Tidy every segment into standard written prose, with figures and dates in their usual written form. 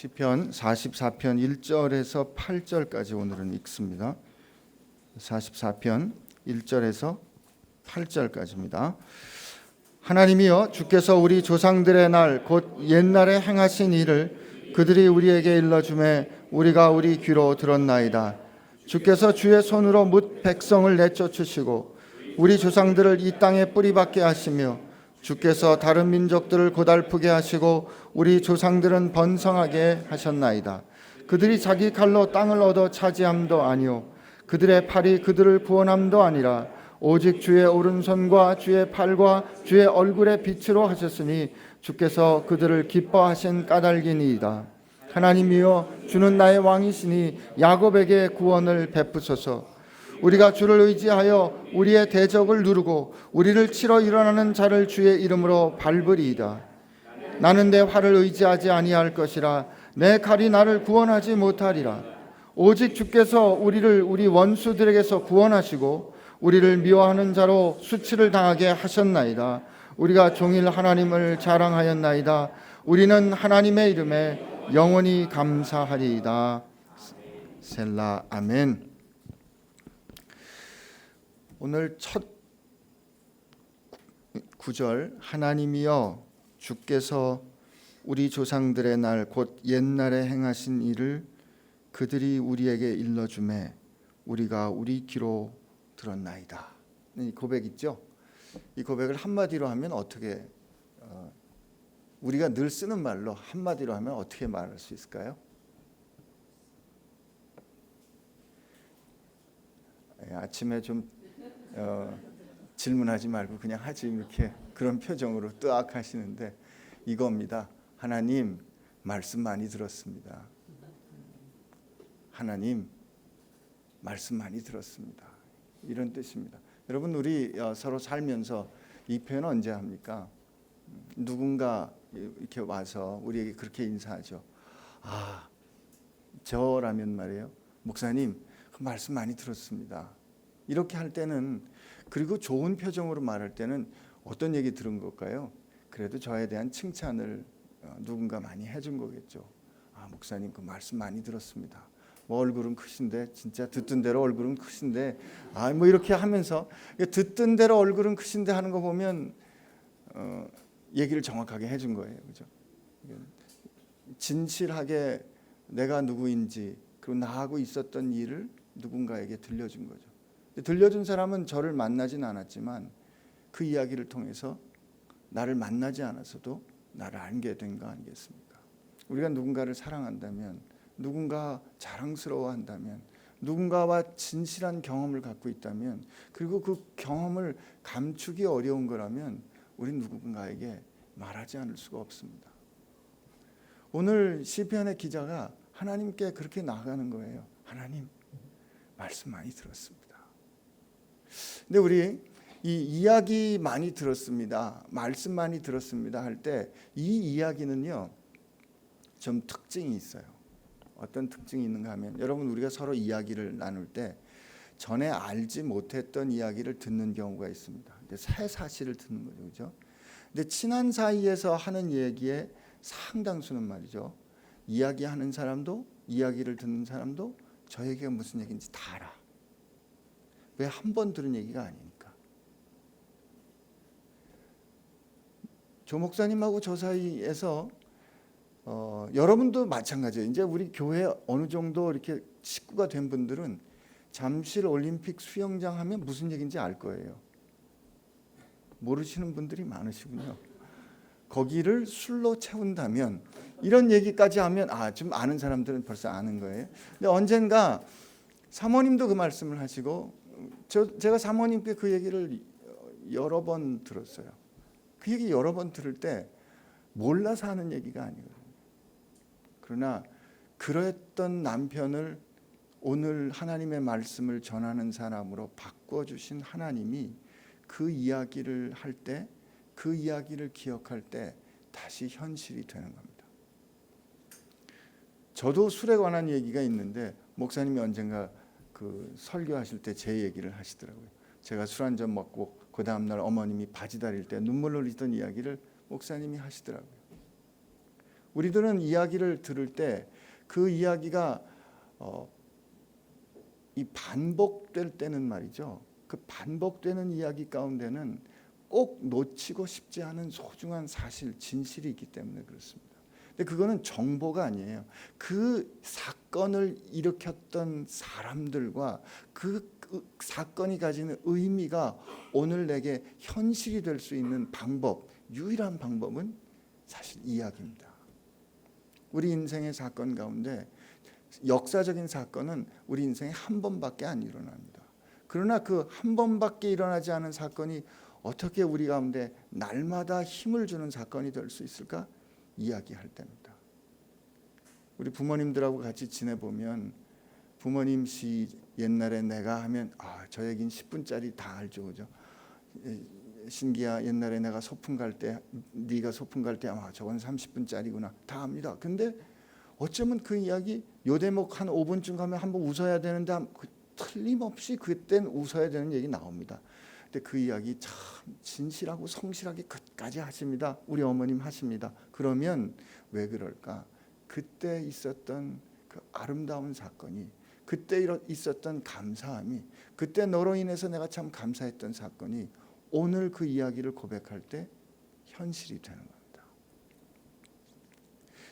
시편 44편 1절에서 8절까지 오늘은 읽습니다. 44편 1절에서 8절까지입니다. 하나님이여, 주께서 우리 조상들의 날 곧 옛날에 행하신 일을 그들이 우리에게 일러주매 우리가 우리 귀로 들었나이다. 주께서 주의 손으로 뭇 백성을 내쫓으시고 우리 조상들을 이 땅에 뿌리박게 하시며 주께서 다른 민족들을 고달프게 하시고 우리 조상들은 번성하게 하셨나이다. 그들이 자기 칼로 땅을 얻어 차지함도 아니요 그들의 팔이 그들을 구원함도 아니라 오직 주의 오른손과 주의 팔과 주의 얼굴의 빛으로 하셨으니 주께서 그들을 기뻐하신 까닭이니이다. 하나님이여, 주는 나의 왕이시니 야곱에게 구원을 베푸소서. 우리가 주를 의지하여 우리의 대적을 누르고 우리를 치러 일어나는 자를 주의 이름으로 밟으리이다. 나는 내 활을 의지하지 아니할 것이라 내 칼이 나를 구원하지 못하리라. 오직 주께서 우리를 우리 원수들에게서 구원하시고 우리를 미워하는 자로 수치를 당하게 하셨나이다. 우리가 종일 하나님을 자랑하였나이다. 우리는 하나님의 이름에 영원히 감사하리이다. 셀라. 아멘. 오늘 첫 구절, 하나님이여, 주께서 우리 조상들의 날 곧 옛날에 행하신 일을 그들이 우리에게 일러주매 우리가 우리 귀로 들었나이다. 이 고백 있죠? 이 고백을 한마디로 하면 어떻게, 우리가 늘 쓰는 말로 한마디로 하면 어떻게 말할 수 있을까요? 아침에 좀 질문하지 말고 그냥 하지, 이렇게 그런 표정으로 뜨악 하시는데 이겁니다. 하나님, 말씀 많이 들었습니다. 하나님, 말씀 많이 들었습니다. 이런 뜻입니다. 여러분, 우리 서로 살면서 이 표현 언제 합니까? 누군가 이렇게 와서 우리에게 그렇게 인사하죠. 아, 저라면 말이에요, 목사님, 그 말씀 많이 들었습니다. 이렇게 할 때는, 그리고 좋은 표정으로 말할 때는 어떤 얘기 들은 걸까요? 그래도 저에 대한 칭찬을 누군가 많이 해준 거겠죠. 아, 목사님 그 말씀 많이 들었습니다. 뭐 얼굴은 크신데, 진짜 듣던 대로 얼굴은 크신데, 아, 뭐 이렇게 하면서 듣던 대로 얼굴은 크신데 하는 거 보면 얘기를 정확하게 해준 거예요, 그죠? 진실하게 내가 누구인지, 그리고 나하고 있었던 일을 누군가에게 들려준 거죠. 들려준 사람은 저를 만나진 않았지만 그 이야기를 통해서 나를 만나지 않았어도 나를 알게 된 거 아니겠습니까? 우리가 누군가를 사랑한다면, 누군가 자랑스러워한다면, 누군가와 진실한 경험을 갖고 있다면, 그리고 그 경험을 감추기 어려운 거라면 우린 누군가에게 말하지 않을 수가 없습니다. 오늘 시편의 기자가 하나님께 그렇게 나아가는 거예요. 하나님, 말씀 많이 들었습니다. 근데 우리 이 이야기 많이 들었습니다, 말씀 많이 들었습니다 할 때 이 이야기는요 좀 특징이 있어요. 어떤 특징이 있는가 하면, 여러분, 우리가 서로 이야기를 나눌 때 전에 알지 못했던 이야기를 듣는 경우가 있습니다. 새 사실을 듣는 거죠, 그렇죠? 근데 친한 사이에서 하는 얘기의 상당수는 말이죠, 이야기하는 사람도 이야기를 듣는 사람도 저 얘기가 무슨 얘기인지 다 알아. 왜? 한 번 들은 얘기가 아니니까. 조 목사님하고 저 사이에서 여러분도 마찬가지예요. 이제 우리 교회 어느 정도 이렇게 식구가 된 분들은 잠실 올림픽 수영장 하면 무슨 얘기인지 알 거예요. 모르시는 분들이 많으시군요. 거기를 술로 채운다면, 이런 얘기까지 하면 좀 아는 사람들은 벌써 아는 거예요. 근데 언젠가 사모님도 그 말씀을 하시고, 제가 사모님께 그 얘기를 여러 번 들었어요. 그 얘기 여러 번 들을 때 몰라서 하는 얘기가 아니거든요. 그러나 그랬던 남편을 오늘 하나님의 말씀을 전하는 사람으로 바꿔주신 하나님이 그 이야기를 할 때, 그 이야기를 기억할 때 다시 현실이 되는 겁니다. 저도 술에 관한 얘기가 있는데, 목사님이 언젠가 그 설교하실 때 제 얘기를 하시더라고요. 제가 술 한 잔 먹고 그 다음날 어머님이 바지 다릴 때 눈물 흘리던 이야기를 목사님이 하시더라고요. 우리들은 이야기를 들을 때 그 이야기가 이 반복될 때는 말이죠. 그 반복되는 이야기 가운데는 꼭 놓치고 싶지 않은 소중한 사실, 진실이 있기 때문에 그렇습니다. 근데 그거는 정보가 아니에요. 그 사건을 일으켰던 사람들과 그 사건이 가지는 의미가 오늘 내게 현실이 될 수 있는 방법, 유일한 방법은 사실 이야기입니다. 우리 인생의 사건 가운데 역사적인 사건은 우리 인생에 한 번밖에 안 일어납니다. 그러나 그 한 번밖에 일어나지 않은 사건이 어떻게 우리 가운데 날마다 힘을 주는 사건이 될 수 있을까? 이야기할 때입니다. 우리 부모님들하고 같이 지내보면 부모님 시 옛날에 내가 하면 저 얘기는 10분짜리 다 알죠, 그죠? 신기야, 옛날에 내가 소풍 갈 때, 네가 소풍 갈 때 저건 30분짜리구나 다 압니다. 근데 어쩌면 그 이야기 요 대목 한 5분쯤 가면 한번 웃어야 되는데 틀림없이 그땐 웃어야 되는 얘기 나옵니다. 근데 그 이야기 참 진실하고 성실하게 끝까지 하십니다. 우리 어머님 하십니다. 그러면 왜 그럴까? 그때 있었던 그 아름다운 사건이, 그때 있었던 감사함이, 그때 너로 인해서 내가 참 감사했던 사건이 오늘 그 이야기를 고백할 때 현실이 되는 겁니다.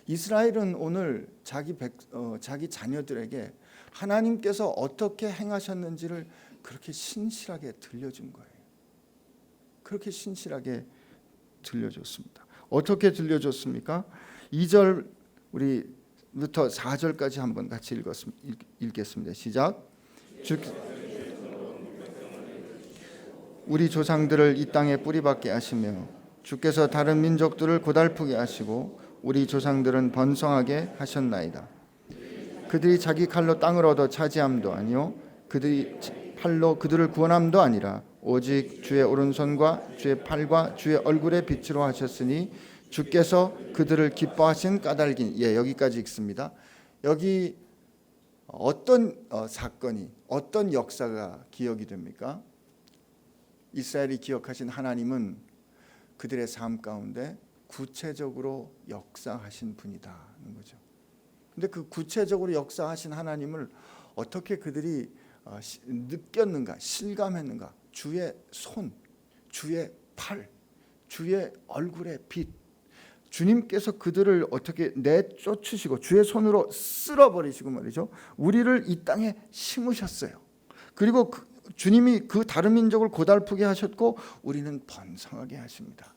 이스라엘은 오늘 자기 자녀들에게 하나님께서 어떻게 행하셨는지를 그렇게 신실하게 들려준 거예요. 그렇게 신실하게 들려줬습니다. 어떻게 들려줬습니까? 2절 우리부터 4절까지 한번 같이 읽겠습니다. 시작. 우리 조상들을 이 땅에 뿌리박게 하시며 주께서 다른 민족들을 고달프게 하시고 우리 조상들은 번성하게 하셨나이다. 그들이 자기 칼로 땅을 얻어 차지함도 아니요 그들이 팔로 그들을 구원함도 아니라 오직 주의 오른손과 주의 팔과 주의 얼굴의 빛으로 하셨으니 주께서 그들을 기뻐하신 까닭이니. 여기까지 읽습니다. 여기 어떤 사건이, 어떤 역사가 기억이 됩니까? 이스라엘이 기억하신 하나님은 그들의 삶 가운데 구체적으로 역사하신 분이다는 거죠. 근데 그 구체적으로 역사하신 하나님을 어떻게 그들이 느꼈는가, 실감했는가? 주의 손, 주의 팔, 주의 얼굴의 빛. 주님께서 그들을 어떻게 내쫓으시고 주의 손으로 쓸어버리시고 말이죠. 우리를 이 땅에 심으셨어요. 그리고 주님이 그 다른 민족을 고달프게 하셨고 우리는 번성하게 하십니다.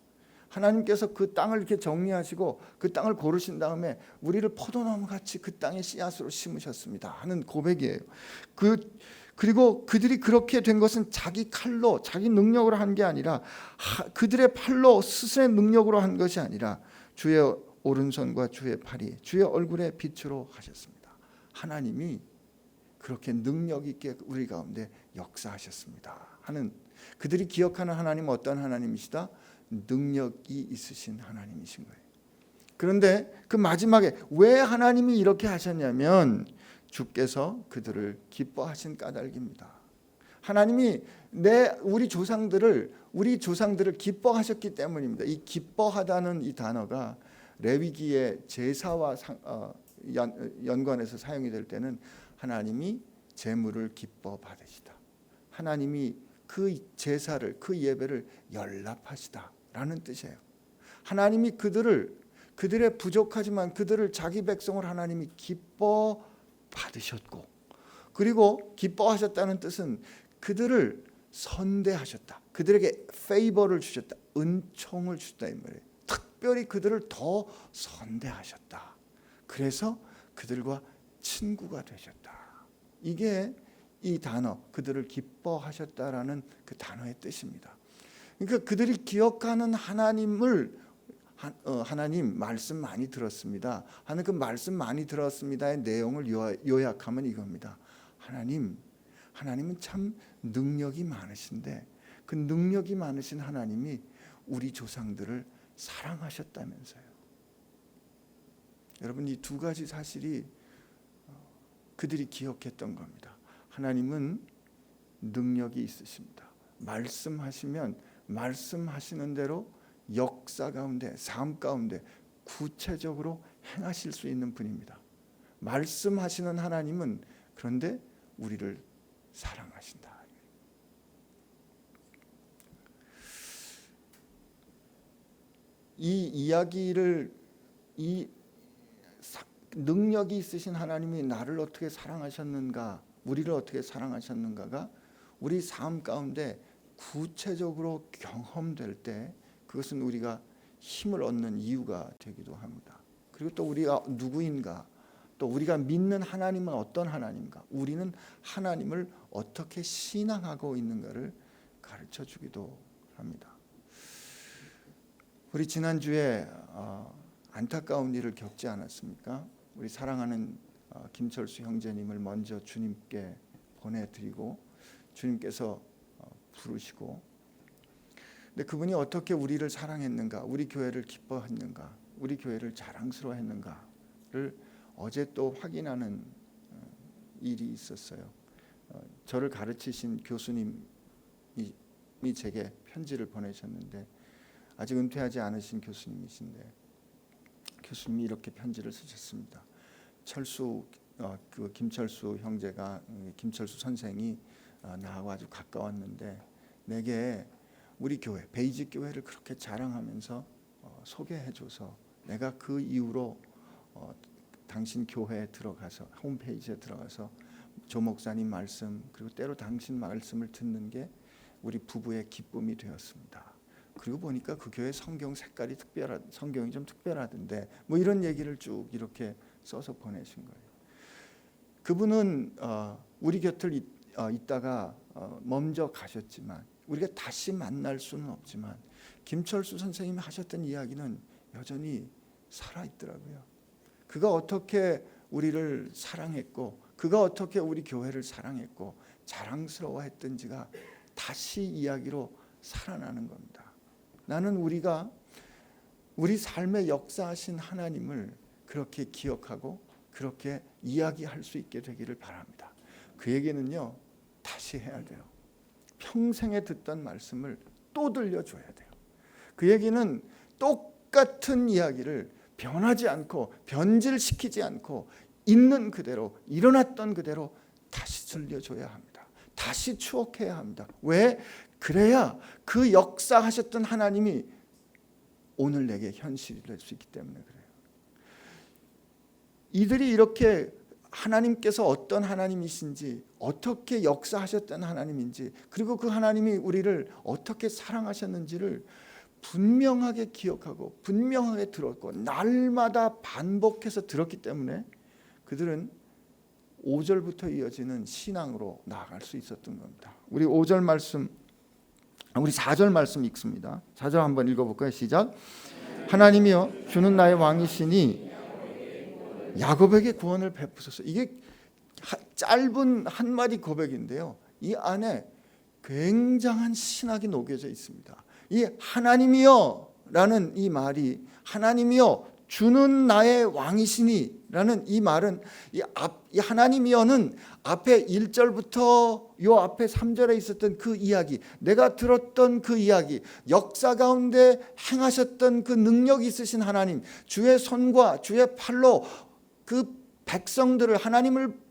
하나님께서 그 땅을 이렇게 정리하시고 그 땅을 고르신 다음에 우리를 포도나무 같이 그 땅의 씨앗으로 심으셨습니다 하는 고백이에요. 그리고 그들이 그렇게 된 것은 자기 칼로, 자기 능력으로 한 게 아니라 그들의 팔로 스스로의 능력으로 한 것이 아니라 주의 오른손과 주의 팔이 주의 얼굴의 빛으로 하셨습니다. 하나님이 그렇게 능력 있게 우리 가운데 역사하셨습니다 하는, 그들이 기억하는 하나님은 어떤 하나님이시다? 능력이 있으신 하나님이신 거예요. 그런데 그 마지막에 왜 하나님이 이렇게 하셨냐면 주께서 그들을 기뻐하신 까닭입니다. 하나님이 우리 조상들을 기뻐하셨기 때문입니다. 이 기뻐하다는 이 단어가 레위기의 제사와 연관해서 사용이 될 때는 하나님이 제물을 기뻐 받으시다. 하나님이 그 제사를, 그 예배를 연락하시다라는 뜻이에요. 하나님이 그들의 부족하지만 그들을 자기 백성을 하나님이 기뻐 받으셨고, 그리고 기뻐하셨다는 뜻은 그들을 선대하셨다. 그들에게 페이버를 주셨다. 은총을 주셨다 이 말이에요. 특별히 그들을 더 선대하셨다. 그래서 그들과 친구가 되셨다. 이게 이 단어, 그들을 기뻐하셨다라는 그 단어의 뜻입니다. 그러니까 그들이 기억하는 하나님을 하나님 말씀 많이 들었습니다 하는 그 말씀 많이 들었습니다의 내용을 요약하면 이겁니다. 하나님은 참 능력이 많으신데 그 능력이 많으신 하나님이 우리 조상들을 사랑하셨다면서요. 여러분, 이 두 가지 사실이 그들이 기억했던 겁니다. 하나님은 능력이 있으십니다. 말씀하시면 말씀하시는 대로 역사 가운데, 삶 가운데 구체적으로 행하실 수 있는 분입니다. 말씀하시는 하나님은 그런데 우리를 사랑하신다. 이 이야기를, 이 능력이 있으신 하나님이 나를 어떻게 사랑하셨는가, 우리를 어떻게 사랑하셨는가가 우리 삶 가운데 구체적으로 경험될 때 그것은 우리가 힘을 얻는 이유가 되기도 합니다. 그리고 또 우리가 누구인가, 또 우리가 믿는 하나님은 어떤 하나님인가, 우리는 하나님을 어떻게 신앙하고 있는가를 가르쳐 주기도 합니다. 우리 지난주에 안타까운 일을 겪지 않았습니까? 우리 사랑하는 김철수 형제님을 먼저 주님께 보내드리고 주님께서 부르시고, 근데 그분이 어떻게 우리를 사랑했는가, 우리 교회를 기뻐했는가, 우리 교회를 자랑스러워했는가를 어제 또 확인하는 일이 있었어요. 저를 가르치신 교수님이 제게 편지를 보내셨는데, 아직 은퇴하지 않으신 교수님이신데 교수님이 이렇게 편지를 쓰셨습니다. 김철수 형제가, 김철수 선생이 나하고 아주 가까웠는데 내게 우리 교회, 베이직 교회를 그렇게 자랑하면서 소개해줘서 내가 그 이후로 당신 교회에 들어가서, 홈페이지에 들어가서 조 목사님 말씀, 그리고 때로 당신 말씀을 듣는 게 우리 부부의 기쁨이 되었습니다. 그리고 보니까 그 교회 성경 색깔이 성경이 좀 특별하던데, 뭐 이런 얘기를 쭉 이렇게 써서 보내신 거예요. 그분은 우리 곁을 있다가 먼저 가셨지만, 우리가 다시 만날 수는 없지만 김철수 선생님이 하셨던 이야기는 여전히 살아있더라고요. 그가 어떻게 우리를 사랑했고, 그가 어떻게 우리 교회를 사랑했고 자랑스러워했던지가 다시 이야기로 살아나는 겁니다. 나는 우리가 우리 삶에 역사하신 하나님을 그렇게 기억하고 그렇게 이야기할 수 있게 되기를 바랍니다. 그 얘기는요, 다시 해야 돼요. 평생에 듣던 말씀을 또 들려줘야 돼요. 그 얘기는 똑같은 이야기를 변하지 않고 변질시키지 않고 있는 그대로, 일어났던 그대로 다시 들려줘야 합니다. 다시 추억해야 합니다. 왜? 그래야 그 역사하셨던 하나님이 오늘 내게 현실이 될 수 있기 때문에 그래요. 이들이 이렇게 하나님께서 어떤 하나님이신지, 어떻게 역사하셨던 하나님인지, 그리고 그 하나님이 우리를 어떻게 사랑하셨는지를 분명하게 기억하고 분명하게 들었고 날마다 반복해서 들었기 때문에 그들은 5절부터 이어지는 신앙으로 나아갈 수 있었던 겁니다. 우리 5절 말씀, 우리 4절 말씀 읽습니다. 4절 한번 읽어볼까요? 시작. 하나님이여 주는 나의 왕이시니 야곱에게 구원을 베푸소서. 이게 짧은 한마디 고백인데요, 이 안에 굉장한 신학이 녹여져 있습니다. 이 하나님이여 라는 이 말이, 하나님이여 주는 나의 왕이시니 라는 이 말은, 이 하나님이여는 앞에 1절부터 요 앞에 3절에 있었던 그 이야기, 내가 들었던 그 이야기, 역사 가운데 행하셨던 그 능력이 있으신 하나님, 주의 손과 주의 팔로 그 백성들을, 하나님을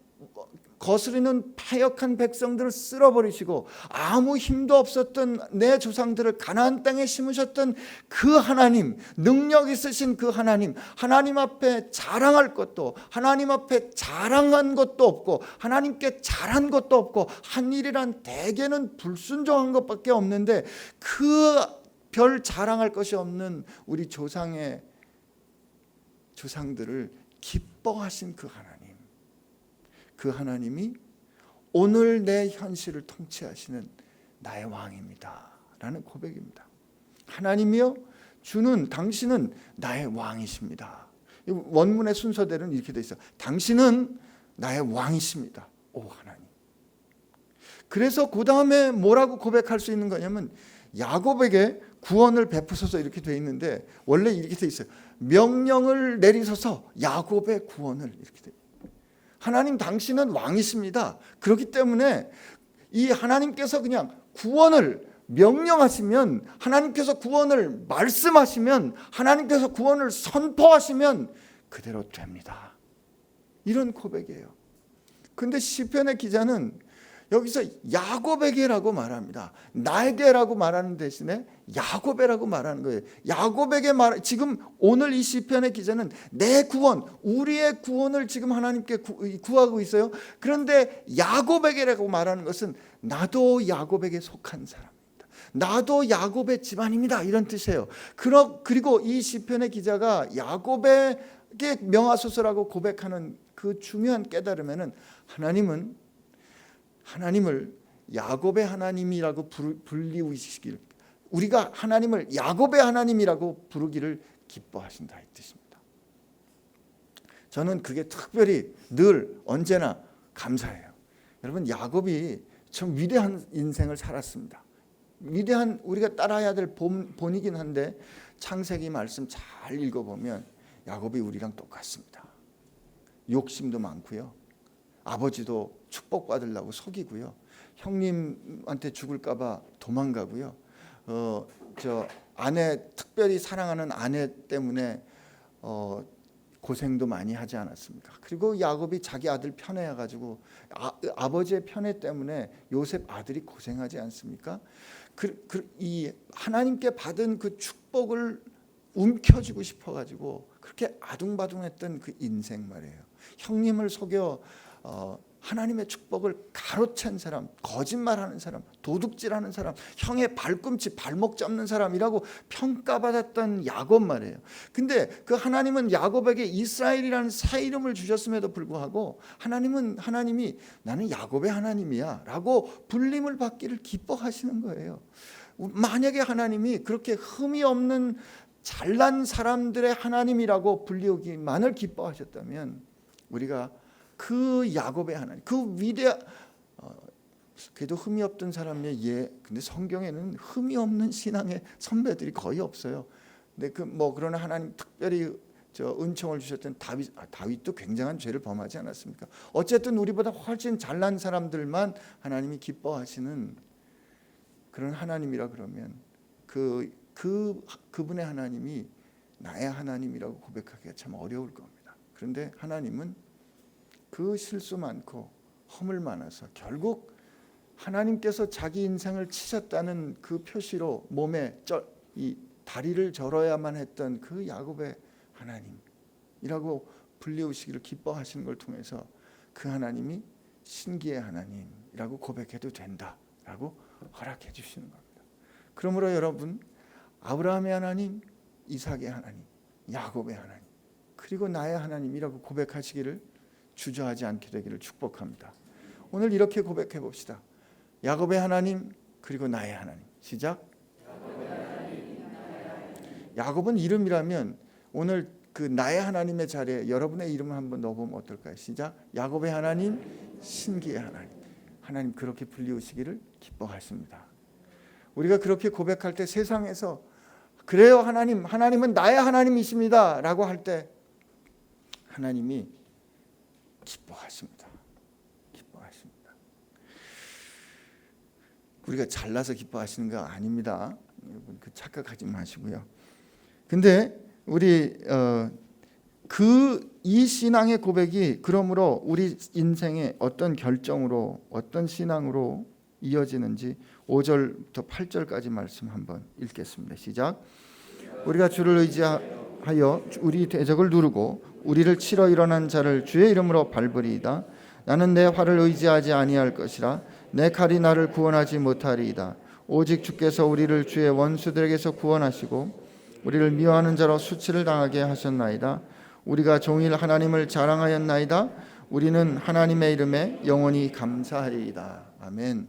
거스르는 패역한 백성들을 쓸어버리시고 아무 힘도 없었던 내 조상들을 가나안 땅에 심으셨던 그 하나님, 능력 있으신 그 하나님, 하나님 앞에 자랑할 것도, 하나님 앞에 자랑한 것도 없고 하나님께 잘한 것도 없고 한 일이란 대개는 불순종한 것밖에 없는데, 그 별 자랑할 것이 없는 우리 조상들을 기뻐하신 그 하나님, 그 하나님이 오늘 내 현실을 통치하시는 나의 왕입니다 라는 고백입니다. 하나님이여 주는, 당신은 나의 왕이십니다. 원문의 순서대로는 이렇게 돼 있어요. 당신은 나의 왕이십니다. 오 하나님. 그래서 그 다음에 뭐라고 고백할 수 있는 거냐면, 야곱에게 구원을 베푸소서 이렇게 돼 있는데 원래 이렇게 돼 있어요. 명령을 내리소서 야곱의 구원을, 이렇게 돼 있어요. 하나님 당신은 왕이십니다. 그렇기 때문에 이 하나님께서 그냥 구원을 명령하시면, 하나님께서 구원을 말씀하시면, 하나님께서 구원을 선포하시면 그대로 됩니다. 이런 고백이에요. 근데 시편의 기자는 여기서 야곱에게라고 말합니다. 나에게라고 말하는 대신에 야곱에라고 말하는 거예요. 야곱에게 지금 오늘 이 시편의 기자는 내 구원, 우리의 구원을 지금 하나님께 구하고 있어요. 그런데 야곱에게라고 말하는 것은 나도 야곱에게 속한 사람입니다. 나도 야곱의 집안입니다. 이런 뜻이에요. 그리고 이 시편의 기자가 야곱에게 명하소서라고 고백하는 그 중요한 깨달음에는 하나님을 야곱의 하나님이라고 불리우시길, 우리가 하나님을 야곱의 하나님이라고 부르기를 기뻐하신다 이 뜻입니다. 저는 그게 특별히 늘 언제나 감사해요. 여러분, 야곱이 참 위대한 인생을 살았습니다. 위대한, 우리가 따라야 될 본이긴 한데 창세기 말씀 잘 읽어보면 야곱이 우리랑 똑같습니다. 욕심도 많고요. 아버지도 축복받으려고 속이고요. 형님한테 죽을까 봐 도망가고요. 아내, 특별히 사랑하는 아내 때문에 고생도 많이 하지 않았습니까? 그리고 야곱이 자기 아들 편애해가지고 아버지의 편애 때문에 요셉 아들이 고생하지 않습니까? 이 하나님께 받은 그 축복을 움켜쥐고 싶어가지고 그렇게 아둥바둥했던 그 인생 말이에요. 형님을 속여 하나님의 축복을 가로챈 사람, 거짓말하는 사람, 도둑질하는 사람, 형의 발꿈치 발목 잡는 사람이라고 평가받았던 야곱 말이에요. 근데 그 하나님은 야곱에게 이스라엘이라는 새 이름을 주셨음에도 불구하고 하나님이 나는 야곱의 하나님이야 라고 불림을 받기를 기뻐하시는 거예요. 만약에 하나님이 그렇게 흠이 없는 잘난 사람들의 하나님이라고 불리우기만을 기뻐하셨다면 우리가 그 야곱의 하나님, 그 그래도 흠이 없던 사람이에요. 근데 성경에는 흠이 없는 신앙의 선배들이 거의 없어요. 근데 그러나 하나님 특별히 은총을 주셨던 다윗도 굉장한 죄를 범하지 않았습니까? 어쨌든 우리보다 훨씬 잘난 사람들만 하나님이 기뻐하시는 그런 하나님이라 그러면 그분의 하나님이 나의 하나님이라고 고백하기가 참 어려울 겁니다. 그런데 하나님은 그 실수 많고 허물 많아서 결국 하나님께서 자기 인생을 치셨다는 그 표시로 몸에 이 다리를 절어야만 했던 그 야곱의 하나님이라고 불리우시기를 기뻐하시는 걸 통해서 그 하나님이 신기의 하나님이라고 고백해도 된다라고 허락해 주시는 겁니다. 그러므로 여러분, 아브라함의 하나님, 이삭의 하나님, 야곱의 하나님, 그리고 나의 하나님이라고 고백하시기를 주저하지 않게 되기를 축복합니다. 오늘 이렇게 고백해 봅시다. 야곱의 하나님, 그리고 나의 하나님. 시작. 야곱은 이름이라면 오늘 그 나의 하나님의 자리에 여러분의 이름을 한번 넣어보면 어떨까요? 시작. 야곱의 하나님, 신기의 하나님. 하나님 그렇게 불리우시기를 기뻐하십니다. 우리가 그렇게 고백할 때 세상에서 그래요 하나님은 나의 하나님이십니다 라고 할 때 하나님이 기뻐하십니다. 우리가 잘나서 기뻐하시는 거 아닙니다. 여러분 착각하지 마시고요. 근데 우리 이 신앙의 고백이 그러므로 우리 인생의 어떤 결정으로 어떤 신앙으로 이어지는지 5절부터 8절까지 말씀 한번 읽겠습니다. 시작. 우리가 주를 의지하여 우리 대적을 누르고 우리를 치러 일어난 자를 주의 이름으로 밟으리이다. 나는 내 활을 의지하지 아니할 것이라. 내 칼이 나를 구원하지 못하리이다. 오직 주께서 우리를 주의 원수들에게서 구원하시고 우리를 미워하는 자로 수치를 당하게 하셨나이다. 우리가 종일 하나님을 자랑하였나이다. 우리는 하나님의 이름에 영원히 감사하리이다. 아멘.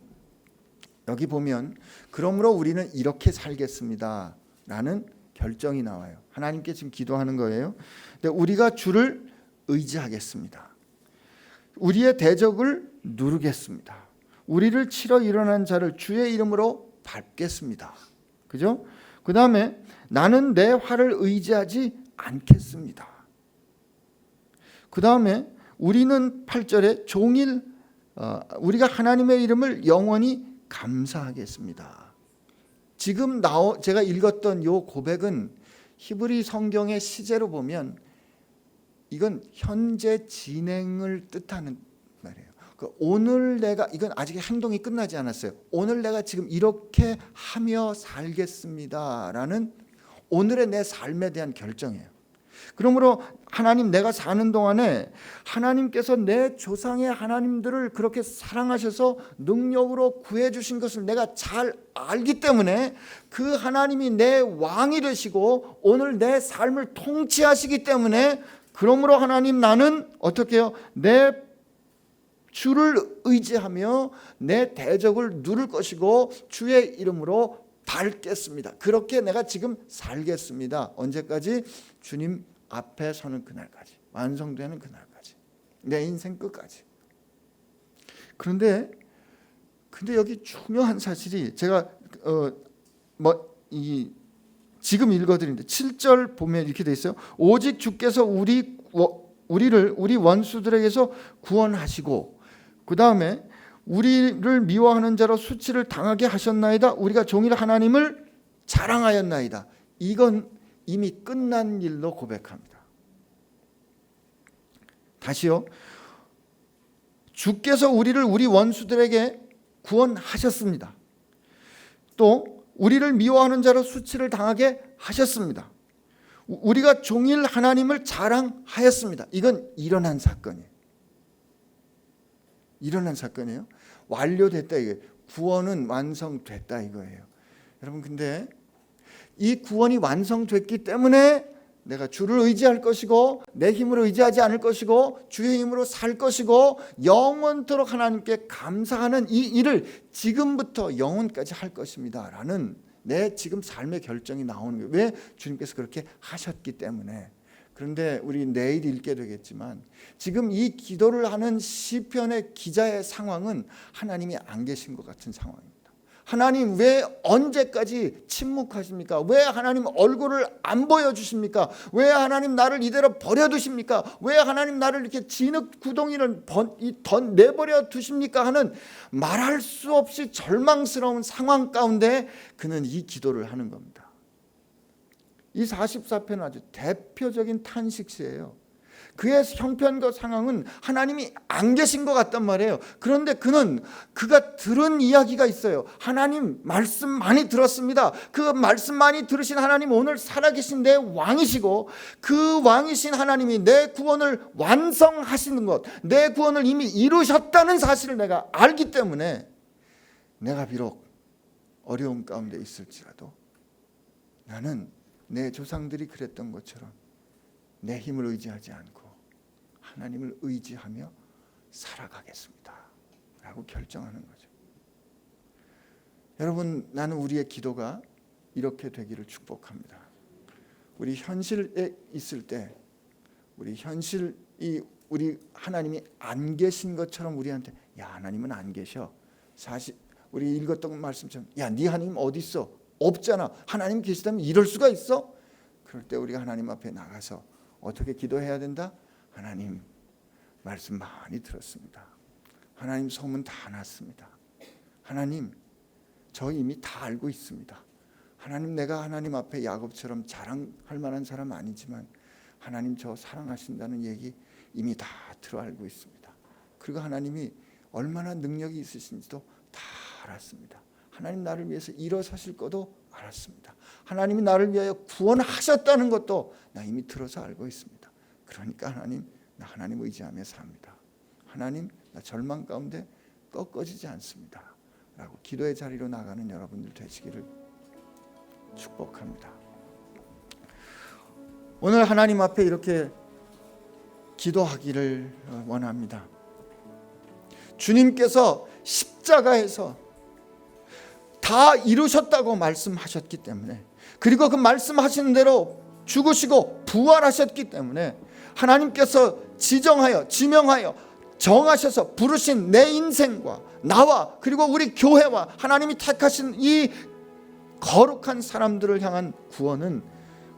여기 보면 그러므로 우리는 이렇게 살겠습니다 라는 결정이 나와요. 하나님께 지금 기도하는 거예요. 근데 우리가 주를 의지하겠습니다. 우리의 대적을 누르겠습니다. 우리를 치러 일어난 자를 주의 이름으로 밟겠습니다. 그죠? 그 다음에 나는 내 활을 의지하지 않겠습니다. 그 다음에 우리는 8절에 종일 우리가 하나님의 이름을 영원히 감사하겠습니다. 지금 제가 읽었던 이 고백은 히브리 성경의 시제로 보면 이건 현재 진행을 뜻하는 말이에요. 오늘 내가, 이건 아직 행동이 끝나지 않았어요. 오늘 내가 지금 이렇게 하며 살겠습니다라는 오늘의 내 삶에 대한 결정이에요. 그러므로 하나님, 내가 사는 동안에 하나님께서 내 조상의 하나님들을 그렇게 사랑하셔서 능력으로 구해주신 것을 내가 잘 알기 때문에 그 하나님이 내 왕이 되시고 오늘 내 삶을 통치하시기 때문에, 그러므로 하나님, 나는 어떻게 해요? 내 주를 의지하며 내 대적을 누를 것이고 주의 이름으로 밟겠습니다. 그렇게 내가 지금 살겠습니다. 언제까지? 주님 앞에 서는 그날까지, 완성되는 그날까지, 내 인생 끝까지. 그런데 여기 중요한 사실이, 제가 지금 읽어드리는데 7절 보면 이렇게 돼 있어요. 오직 주께서 우리 원수들에게서 구원하시고, 그 다음에 우리를 미워하는 자로 수치를 당하게 하셨나이다. 우리가 종일 하나님을 자랑하였나이다. 이건 이미 끝난 일로 고백합니다. 다시요. 주께서 우리를 우리 원수들에게 구원하셨습니다. 또 우리를 미워하는 자로 수치를 당하게 하셨습니다. 우리가 종일 하나님을 자랑하였습니다. 이건 일어난 사건이에요. 일어난 사건이에요. 완료됐다 이거예요. 구원은 완성됐다 이거예요. 여러분, 근데 이 구원이 완성됐기 때문에 내가 주를 의지할 것이고 내 힘으로 의지하지 않을 것이고 주의 힘으로 살 것이고 영원토록 하나님께 감사하는 이 일을 지금부터 영원까지 할 것입니다 라는 내 지금 삶의 결정이 나오는 거예요. 왜? 주님께서 그렇게 하셨기 때문에. 그런데 우리 내일 읽게 되겠지만 지금 이 기도를 하는 시편의 기자의 상황은 하나님이 안 계신 것 같은 상황입니다. 하나님, 왜 언제까지 침묵하십니까? 왜 하나님 얼굴을 안 보여주십니까? 왜 하나님 나를 이대로 버려두십니까? 왜 하나님 나를 이렇게 진흙 구덩이를 내버려 두십니까? 하는 말할 수 없이 절망스러운 상황 가운데 그는 이 기도를 하는 겁니다. 이 44편은 아주 대표적인 탄식시예요. 그의 형편과 상황은 하나님이 안 계신 것 같단 말이에요. 그런데 그가 들은 이야기가 있어요. 하나님 말씀 많이 들었습니다. 그 말씀 많이 들으신 하나님, 오늘 살아계신 내 왕이시고 그 왕이신 하나님이 내 구원을 완성하시는 것, 내 구원을 이미 이루셨다는 사실을 내가 알기 때문에 내가 비록 어려움 가운데 있을지라도 나는 내 조상들이 그랬던 것처럼 내 힘을 의지하지 않고 하나님을 의지하며 살아가겠습니다 라고 결정하는 거죠. 여러분, 나는 우리의 기도가 이렇게 되기를 축복합니다. 우리 현실에 있을 때 우리 하나님이 안 계신 것처럼 우리한테, 야, 하나님은 안 계셔. 사실 우리 읽었던 말씀처럼, 야, 네 하나님 어디 있어? 없잖아. 하나님 계시다면 이럴 수가 있어? 그럴 때 우리가 하나님 앞에 나가서 어떻게 기도해야 된다? 하나님, 말씀 많이 들었습니다. 하나님, 소문 다 났습니다. 하나님, 저 이미 다 알고 있습니다. 하나님, 내가 하나님 앞에 야곱처럼 자랑할 만한 사람 아니지만 하나님, 저 사랑하신다는 얘기 이미 다 들어 알고 있습니다. 그리고 하나님이 얼마나 능력이 있으신지도 다 알았습니다. 하나님, 나를 위해서 일어서실 것도 알았습니다. 하나님이 나를 위하여 구원하셨다는 것도 나 이미 들어서 알고 있습니다. 그러니까 하나님, 나 하나님 의지하며 삽니다. 하나님, 나 절망 가운데 꺾어지지 않습니다 라고 기도의 자리로 나가는 여러분들 되시기를 축복합니다. 오늘 하나님 앞에 이렇게 기도하기를 원합니다. 주님께서 십자가에서 다 이루셨다고 말씀하셨기 때문에, 그리고 그 말씀하시는 대로 죽으시고 부활하셨기 때문에 하나님께서 지명하여 정하셔서 부르신 내 인생과 나와 그리고 우리 교회와 하나님이 택하신 이 거룩한 사람들을 향한 구원은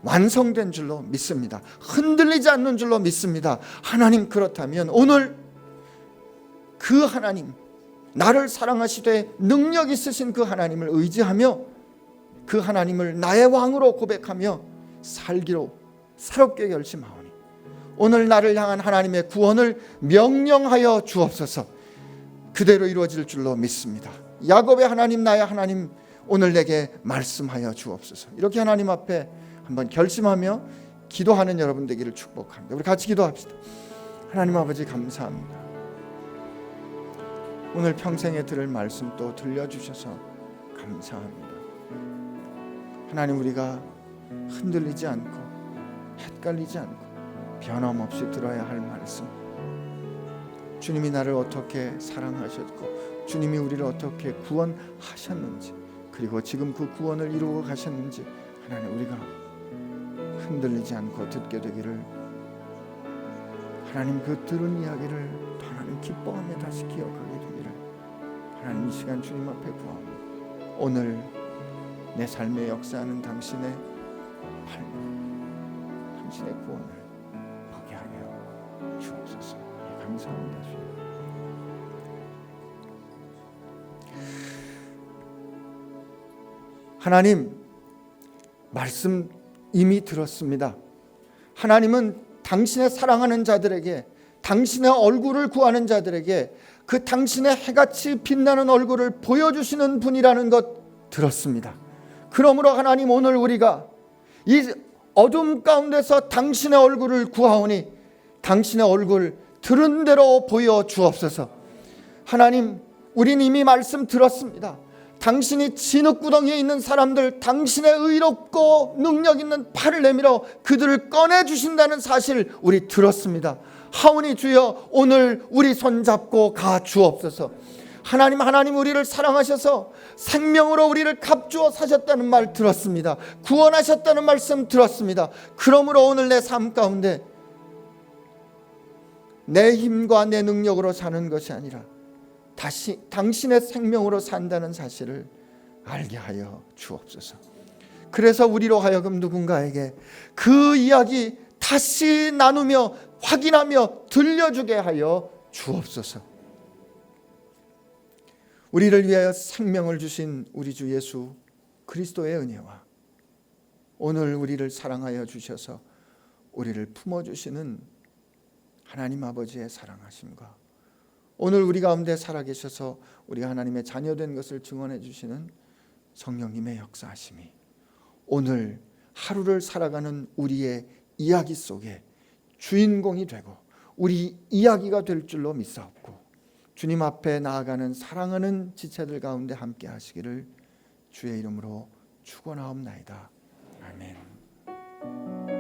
완성된 줄로 믿습니다. 흔들리지 않는 줄로 믿습니다. 하나님, 그렇다면 오늘 그 하나님, 나를 사랑하시되 능력 있으신 그 하나님을 의지하며 그 하나님을 나의 왕으로 고백하며 살기로 새롭게 결심하오니 오늘 나를 향한 하나님의 구원을 명령하여 주옵소서. 그대로 이루어질 줄로 믿습니다. 야곱의 하나님, 나의 하나님, 오늘 내게 말씀하여 주옵소서. 이렇게 하나님 앞에 한번 결심하며 기도하는 여러분 되기를 축복합니다. 우리 같이 기도합시다. 하나님 아버지, 감사합니다. 오늘 평생에 들을 말씀 또 들려주셔서 감사합니다. 하나님, 우리가 흔들리지 않고 헷갈리지 않고 변함없이 들어야 할 말씀, 주님이 나를 어떻게 사랑하셨고 주님이 우리를 어떻게 구원하셨는지, 그리고 지금 그 구원을 이루고 가셨는지 하나님, 우리가 흔들리지 않고 듣게 되기를, 하나님 그 들은 이야기를 또 하나님 기뻐하며 다시 기억하게 되기를 하나님 이 시간 주님 앞에 구합니다. 오늘 내 삶에 역사하는 당신의 삶, 당신의 구원을 보게 하여 주옵소서. 감사합니다. 주님. 하나님, 말씀 이미 들었습니다. 하나님은 당신의 사랑하는 자들에게, 당신의 얼굴을 구하는 자들에게 그 당신의 해같이 빛나는 얼굴을 보여주시는 분이라는 것 들었습니다. 그러므로 하나님, 오늘 우리가 이 어둠 가운데서 당신의 얼굴을 구하오니 당신의 얼굴 들은 대로 보여주옵소서. 하나님, 우린 이미 말씀 들었습니다. 당신이 진흙구덩이에 있는 사람들, 당신의 의롭고 능력 있는 팔을 내밀어 그들을 꺼내주신다는 사실 우리 들었습니다. 하오니 주여, 오늘 우리 손잡고 가 주옵소서. 하나님 우리를 사랑하셔서 생명으로 우리를 값주어 사셨다는 말 들었습니다. 구원하셨다는 말씀 들었습니다. 그러므로 오늘 내 삶 가운데 내 힘과 내 능력으로 사는 것이 아니라 다시 당신의 생명으로 산다는 사실을 알게 하여 주옵소서. 그래서 우리로 하여금 누군가에게 그 이야기 다시 나누며 확인하며 들려주게 하여 주옵소서. 우리를 위하여 생명을 주신 우리 주 예수 그리스도의 은혜와 오늘 우리를 사랑하여 주셔서 우리를 품어주시는 하나님 아버지의 사랑하심과 오늘 우리 가운데 살아계셔서 우리가 하나님의 자녀된 것을 증언해 주시는 성령님의 역사하심이 오늘 하루를 살아가는 우리의 이야기 속에 주인공이 되고 우리 이야기가 될 줄로 믿사옵고, 주님 앞에 나아가는 사랑하는 지체들 가운데 함께 하시기를 주의 이름으로 축원하옵나이다. 아멘.